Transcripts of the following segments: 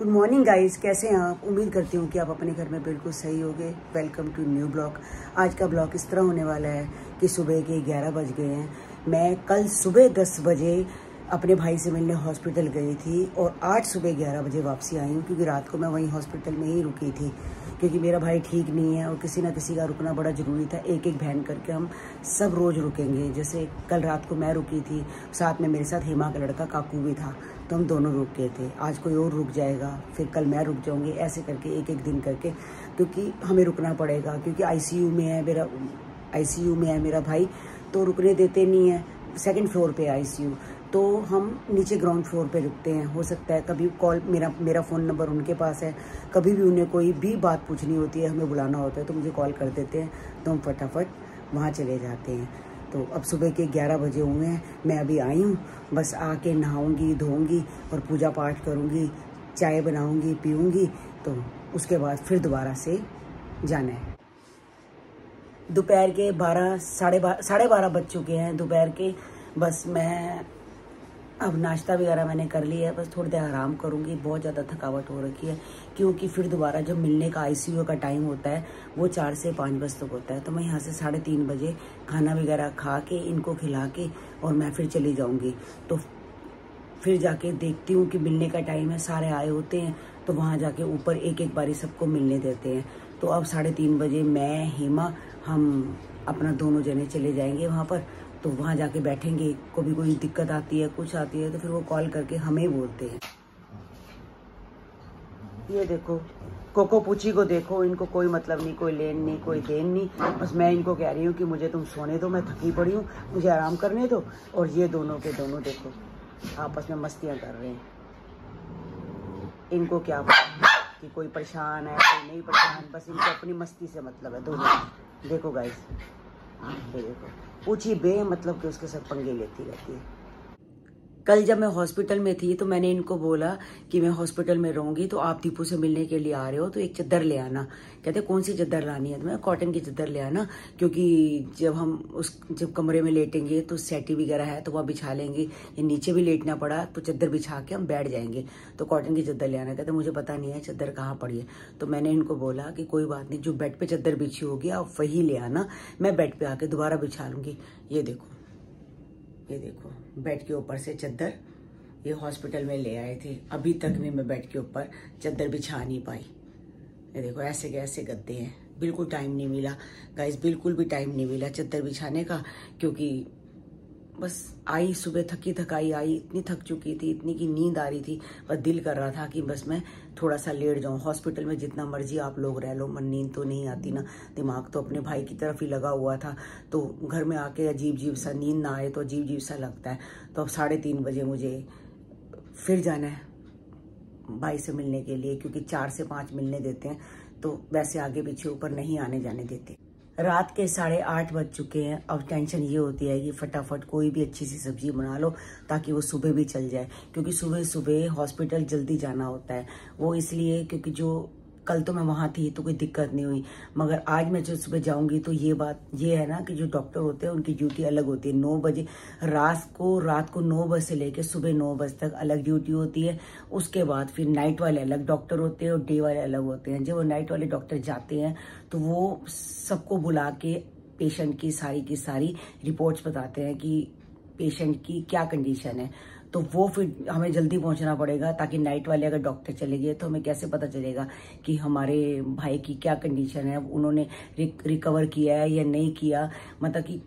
Good morning guys, कैसे हैं आप। उम्मीद करती हूँ कि आप अपने घर में बिल्कुल सही होंगे। Welcome to new blog. आज का ब्लॉग इस तरह होने वाला है कि सुबह के 11 बज गए हैं। मैं कल सुबह 10 बजे अपने भाई से मिलने हॉस्पिटल गई थी और आज सुबह 11 बजे वापसी आई हूँ, क्योंकि रात को मैं वहीं हॉस्पिटल में ही रुकी थी, क्योंकि मेरा भाई ठीक नहीं है और किसी ना किसी का रुकना बड़ा ज़रूरी था। एक एक बहन करके हम सब रोज़ रुकेंगे। जैसे कल रात को मैं रुकी थी, साथ में मेरे साथ हेमा का लड़का काकू भी था, तो हम दोनों रुक गए थे। आज कोई और रुक जाएगा, फिर कल मैं रुक जाऊंगी, ऐसे करके एक एक दिन करके, क्योंकि हमें रुकना पड़ेगा। क्योंकि आईसीयू में है मेरा भाई, तो रुकने देते नहीं है। सेकंड फ्लोर पे आईसीयू, तो हम नीचे ग्राउंड फ्लोर पे रुकते हैं। हो सकता है कभी कॉल, मेरा फ़ोन नंबर उनके पास है, कभी भी उन्हें कोई भी बात पूछनी होती है, हमें बुलाना होता है, तो मुझे कॉल कर देते हैं, तो हम फटाफट वहाँ चले जाते हैं। तो अब सुबह के 11 बजे हुए हैं, मैं अभी आई हूँ। बस आके नहाऊंगी, धोऊंगी और पूजा पाठ करूँगी, चाय बनाऊंगी, पीऊँगी, तो उसके बाद फिर दोबारा से जाना है। दोपहर के 12 बज चुके हैं दोपहर के। बस मैं अब नाश्ता वगैरह मैंने कर लिया है, बस थोड़ी देर आराम करूंगी। बहुत ज़्यादा थकावट हो रखी है, क्योंकि फिर दोबारा जब मिलने का आईसीयू का टाइम होता है वो 4 से 5 बजे तक होता है। तो मैं यहाँ से 3:30 बजे खाना वगैरह खा के, इनको खिला के, और मैं फिर चली जाऊँगी। तो फिर जाके देखती हूँ कि मिलने का टाइम है, सारे आए होते हैं, तो वहाँ जाके ऊपर एक एक बारी सबको मिलने देते हैं। तो अब 3:30 बजे मैं, हेमा, हम अपना दोनों जने चले जाएंगे वहाँ पर। तो वहाँ जाके बैठेंगे। कभी कोई दिक्कत आती है, कुछ आती है, तो फिर वो कॉल करके हमें बोलते हैं। ये देखो, कोको पूची को देखो, इनको कोई मतलब नहीं, कोई लेन नहीं, कोई देन नहीं। बस मैं इनको कह रही हूँ कि मुझे तुम सोने दो, मैं थकी पड़ी हूँ, मुझे आराम करने दो। और ये दोनों के दोनों देखो आपस में मस्तियाँ कर रहे हैं। इनको क्या पता कि कोई परेशान है, कोई नहीं परेशान, बस इनको अपनी मस्ती से मतलब है दोनों। देखो गाइस, ये देखो, पूछी बे मतलब कि उसके साथ पंगे लेती रहती है। कल जब मैं हॉस्पिटल में थी तो मैंने इनको बोला कि मैं हॉस्पिटल में रहूंगी, तो आप दीपू से मिलने के लिए आ रहे हो तो एक चद्दर ले आना। कहते कौन सी चद्दर लानी है, तो मैं कॉटन की चद्दर ले आना, क्योंकि जब कमरे में लेटेंगे तो सेटी वगैरह है तो वह बिछा लेंगे, या नीचे भी लेटना पड़ा तो चद्दर बिछा के हम बैठ जाएंगे, तो कॉटन की चद्दर ले आना। कहते मुझे पता नहीं है चद्दर कहाँ पड़ी है। तो मैंने इनको बोला कि कोई बात नहीं, जो बेड पे चद्दर बिछी होगी आप वही ले आना, मैं बेड पे आके दोबारा बिछा लूंगी। ये देखो बेड के ऊपर से चद्दर ये हॉस्पिटल में ले आए थे। अभी तक भी मैं बेड के ऊपर चद्दर बिछा नहीं पाई। ये देखो ऐसे के ऐसे गद्दे हैं। बिल्कुल टाइम नहीं मिला गाइस, बिल्कुल भी टाइम नहीं मिला चद्दर बिछाने का, क्योंकि बस आई सुबह थकी थकाई आई, इतनी थक चुकी थी, इतनी की नींद आ रही थी। बस दिल कर रहा था कि बस मैं थोड़ा सा लेट जाऊं। हॉस्पिटल में जितना मर्जी आप लोग रह लो, मन नींद तो नहीं आती ना, दिमाग तो अपने भाई की तरफ ही लगा हुआ था। तो घर में आके अजीब सा, नींद ना आए तो अजीब सा लगता है। तो अब 3:30 बजे मुझे फिर जाना है भाई से मिलने के लिए, क्योंकि 4 से 5 मिलने देते हैं, तो वैसे आगे पीछे ऊपर नहीं आने जाने देते। रात के 8:30 बज चुके हैं। अब टेंशन ये होती है कि फटाफट कोई भी अच्छी सी सब्जी बना लो ताकि वो सुबह भी चल जाए, क्योंकि सुबह सुबह हॉस्पिटल जल्दी जाना होता है। वो इसलिए क्योंकि जो कल तो मैं वहाँ थी तो कोई दिक्कत नहीं हुई, मगर आज मैं जो सुबह जाऊंगी तो ये है ना कि जो डॉक्टर होते हैं उनकी ड्यूटी अलग होती है। 9 बजे रात को 9 बजे से लेकर सुबह 9 बजे तक अलग ड्यूटी होती है। उसके बाद फिर नाइट वाले अलग डॉक्टर होते हैं और डे वाले अलग होते हैं। जब वो नाइट वाले डॉक्टर जाते हैं तो वो सबको बुला के पेशेंट की सारी रिपोर्ट्स बताते हैं कि पेशेंट की क्या कंडीशन है। तो वो फिर हमें जल्दी पहुंचना पड़ेगा, ताकि नाइट वाले अगर डॉक्टर चले गए तो हमें कैसे पता चलेगा कि हमारे भाई की क्या कंडीशन है, उन्होंने रिकवर किया है या नहीं किया, मतलब कि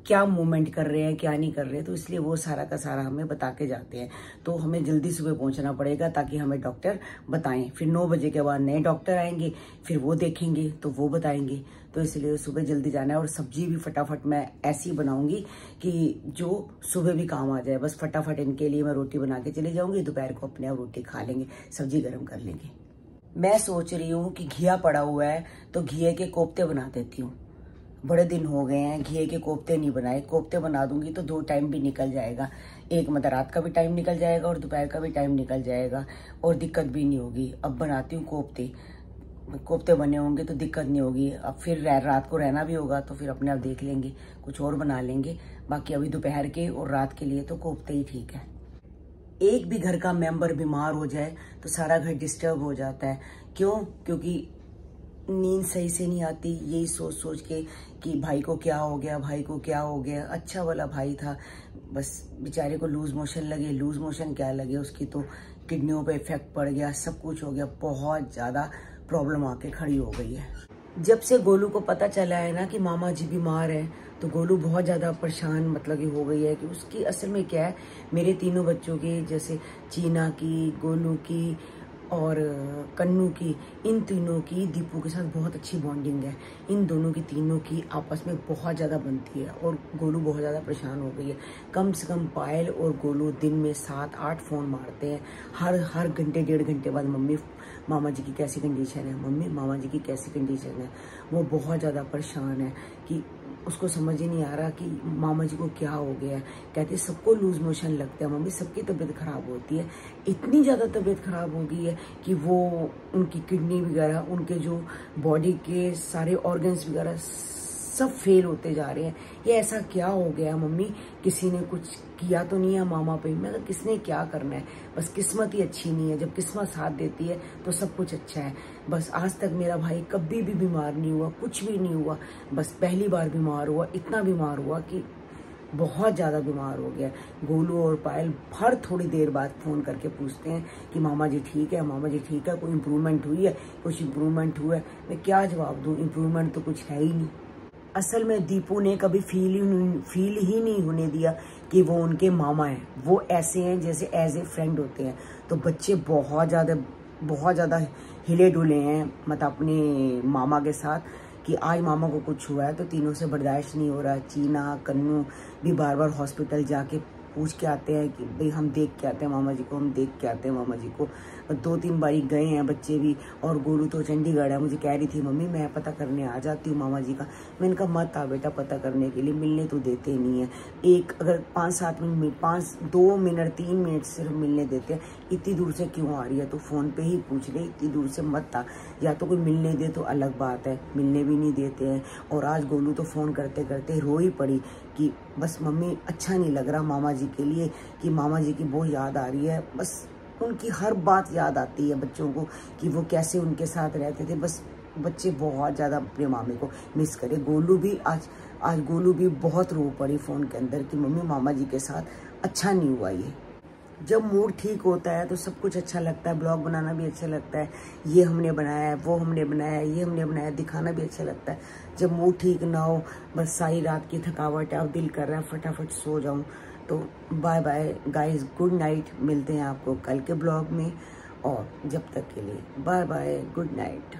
क्या मूवमेंट कर रहे हैं, क्या नहीं कर रहे हैं। तो इसलिए वो सारा का सारा हमें बता के जाते हैं। तो हमें जल्दी सुबह पहुंचना पड़ेगा ताकि हमें डॉक्टर बताएं। फिर 9 बजे के बाद नए डॉक्टर आएंगे, फिर वो देखेंगे तो वो बताएंगे। तो इसलिए सुबह जल्दी जाना है। और सब्जी भी फटाफट मैं ऐसी बनाऊंगी कि जो सुबह भी काम आ जाए। बस फटाफट इनके लिए मैं रोटी बना के चली जाऊंगी, दोपहर को अपने आप रोटी खा लेंगे, सब्जी गर्म कर लेंगे। मैं सोच रही हूँ कि घिया पड़ा हुआ है तो घिये के कोफ्ते बना देती हूँ। बड़े दिन हो गए हैं घिये के कोफ्ते नहीं बनाए। कोफ्ते बना दूंगी तो 2 टाइम भी निकल जाएगा। एक मतलब रात का भी टाइम निकल जाएगा और दोपहर का भी टाइम निकल जाएगा, और दिक्कत भी नहीं होगी। अब बनाती हूँ कोफ्ते बने होंगे तो दिक्कत नहीं होगी। अब फिर रात को रहना भी होगा तो फिर अपने आप देख लेंगे, कुछ और बना लेंगे। बाकी अभी दोपहर के और रात के लिए तो कोफ्ते ही ठीक है। एक भी घर का मेंबर बीमार हो जाए तो सारा घर डिस्टर्ब हो जाता है। क्यों? क्योंकि नींद सही से नहीं आती, यही सोच सोच के कि भाई को क्या हो गया, भाई को क्या हो गया। अच्छा वाला भाई था, बस बेचारे को लूज मोशन लगे। लूज मोशन क्या लगे, उसकी तो किडनियों पे इफेक्ट पड़ गया, सब कुछ हो गया, बहुत ज़्यादा प्रॉब्लम आके खड़ी हो गई है। जब से गोलू को पता चला है ना कि मामा जी बीमार है, तो गोलू बहुत ज़्यादा परेशान मतलब कि हो गई है कि उसकी असल में क्या है, मेरे तीनों बच्चों की, जैसे चीना की, गोलू की और कन्नू की, इन तीनों की दीपू के साथ बहुत अच्छी बॉन्डिंग है। इन दोनों की, तीनों की आपस में बहुत ज़्यादा बनती है और गोलू बहुत ज़्यादा परेशान हो गई है। कम से कम पायल और गोलू दिन में 7-8 फ़ोन मारते हैं, हर घंटे 1.5 घंटे बाद, मम्मी मामा जी की कैसी कंडीशन है, मम्मी मामा जी की कैसी कंडीशन है। वो बहुत ज़्यादा परेशान है कि उसको समझ ही नहीं आ रहा कि मामा जी को क्या हो गया है। कहती है सबको लूज मोशन लगता है मम्मी, सबकी तबीयत खराब होती है। इतनी ज़्यादा तबीयत खराब हो गई है कि वो उनकी किडनी वगैरह, उनके जो बॉडी के सारे ऑर्गन्स वगैरह सब फेल होते जा रहे हैं। ये ऐसा क्या हो गया मम्मी, किसी ने कुछ किया तो नहीं है मामा पे? मैं तो किसने क्या करना है, बस किस्मत ही अच्छी नहीं है। जब किस्मत साथ देती है तो सब कुछ अच्छा है। बस आज तक मेरा भाई कभी भी बीमार नहीं हुआ, कुछ भी नहीं हुआ, बस पहली बार बीमार हुआ। इतना बीमार हुआ कि बहुत ज़्यादा बीमार हो गया। गोलू और पायल हर थोड़ी देर बाद फ़ोन करके पूछते हैं कि मामा जी ठीक है, मामा जी ठीक है, कोई इम्प्रूवमेंट हुई है, कुछ इम्प्रूवमेंट हुआ है। मैं क्या जवाब दूँ, इम्प्रूवमेंट तो कुछ है ही नहीं। असल में दीपू ने कभी फील ही नहीं होने दिया कि वो उनके मामा हैं। वो ऐसे हैं जैसे एज ए फ्रेंड होते हैं। तो बच्चे बहुत ज़्यादा हिले डुले हैं मतलब अपने मामा के साथ कि आज मामा को कुछ हुआ है तो तीनों से बर्दाश्त नहीं हो रहा। चीना, कन्नू भी बार बार हॉस्पिटल जाके पूछ के आते हैं कि भाई हम देख के आते हैं मामा जी को, हम देख के आते हैं मामा जी को। 2-3 बारी गए हैं बच्चे भी। और गोलू तो चंडीगढ़ है, मुझे कह रही थी मम्मी मैं पता करने आ जाती हूँ मामा जी का। मैंने कहा मत आ बेटा पता करने के लिए, मिलने तो देते नहीं है। एक अगर 5-7 मिनट, 2 मिनट 3 मिनट सिर्फ मिलने देते हैं। इतनी दूर से क्यों आ रही है, तो फ़ोन पे ही पूछ ले, इतनी दूर से मत आ। या तो कोई मिलने दे तो अलग बात है, मिलने भी नहीं देते हैं। और आज गोलू तो फ़ोन करते करते रो ही पड़ी कि बस मम्मी अच्छा नहीं लग रहा मामा जी के लिए, कि मामा जी की बहुत याद आ रही है। बस उनकी हर बात याद आती है बच्चों को कि वो कैसे उनके साथ रहते थे। बस बच्चे बहुत ज़्यादा अपने मामे को मिस करे। गोलू भी आज गोलू भी बहुत रो पड़ी फ़ोन के अंदर कि मम्मी मामा जी के साथ अच्छा नहीं हुआ। ये जब मूड ठीक होता है तो सब कुछ अच्छा लगता है, ब्लॉग बनाना भी अच्छा लगता है, ये हमने बनाया है, वो हमने बनाया है, ये हमने बनाया है, दिखाना भी अच्छा लगता है। जब मूड ठीक ना हो, बस सारी रात की थकावट है, अब दिल कर रहा है फटाफट सो जाऊं। तो bye bye guys, good night. मिलते हैं आपको कल के ब्लॉग में, और जब तक के लिए बाय बाय, गुड नाइट।